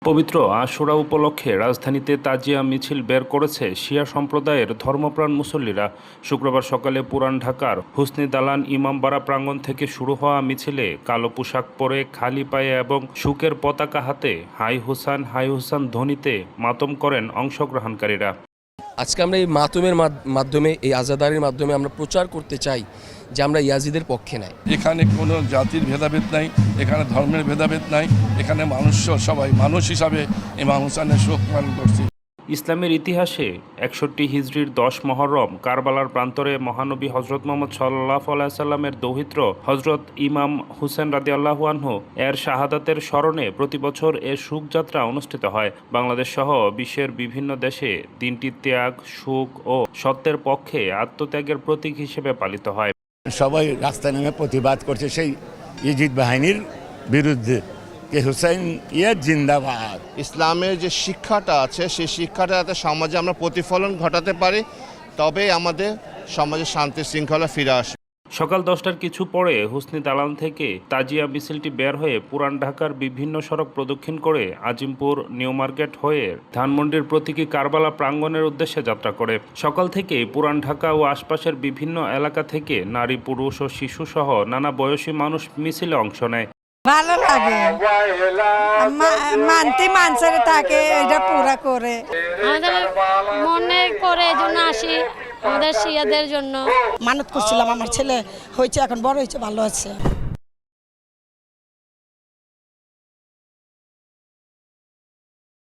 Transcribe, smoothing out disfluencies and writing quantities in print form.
পবিত্র আশুরা উপলক্ষে রাজধানীতে তাজিয়া মিছিল বের করেছে শিয়া সম্প্রদায়ের ধর্মপ্রাণ মুসল্লিরা। শুক্রবার সকালে পুরান ঢাকার হুসনি দালান ইমামবাড়া প্রাঙ্গণ থেকে শুরু হওয়া মিছিলে কালো পোশাক পরে খালি পায়ে এবং শোকের পতাকা হাতে হাই হুসান ধ্বনিতে মাতম করেন অংশগ্রহণকারীরা। আজকে আমরা এই মাতমের মাধ্যমে, এই আজাদারির মাধ্যমে আমরা প্রচার করতে চাই যে আমরা ইয়াজিদের পক্ষে নাই। এখানে কোনো জাতির ভেদাভেদ নাই, এখানে ধর্মের ভেদাভেদ নাই, এখানে সবাই মানুষ হিসাবে ইমাম হুসাইনের শোক পালন করছি। ইসলামের ইতিহাসে 61 হিজরির 10 মহরম কারবালার প্রান্তরে মহানবী হজরত মোহাম্মদ সাল্লাল্লাহু আলাইহি সাল্লামের দৌহিত্র হজরত ইমাম হুসেন রাদিয়াল্লাহু আনহু এর শাহাদাতের স্মরণে প্রতি বছর এ শোকযাত্রা অনুষ্ঠিত হয়। বাংলাদেশ সহ বিশ্বের বিভিন্ন দেশে দিনটি ত্যাগ, সুখ ও সত্যের পক্ষে আত্মত্যাগের প্রতীক হিসেবে পালিত হয়। সবাই রাস্তায় নেমে প্রতিবাদ করছে সেই ইজিদ বাহিনীর বিরুদ্ধে। হুসাইন জিন্দাবাদ। ইসলামের যে শিক্ষাটা আছে সেই শিক্ষাটা যাতে সমাজে আমরা প্রতিফলন ঘটাতে পারি, তবেই আমাদের সমাজে শান্তি শৃঙ্খলা ফিরে আসবে। সকাল 10টার কিছু পরে হুসনি দালান থেকে তাজিয়া মিছিলটি বের হয়ে পুরান ঢাকার বিভিন্ন সড়ক প্রদক্ষিণ করে আজিমপুর, নিউ মার্কেট হয়ে ধানমন্ডির প্রতীকী কারবালা প্রাঙ্গণের উদ্দেশ্যে যাত্রা করে। সকাল থেকে পুরান ঢাকা ও আশপাশের বিভিন্ন এলাকা থেকে নারী, পুরুষ ও শিশু সহ নানা বয়সী মানুষ মিছিলে অংশ নেয়। ভালো লাগে, মানতে মানুষের থাকে এটা পুরা করে আমাদের মনে করে এজন্য আসি, আমাদের শিয়াদের জন্য মানত করছিলাম। আমার ছেলে হয়েছে, এখন বড় হয়েছে, ভালো আছে।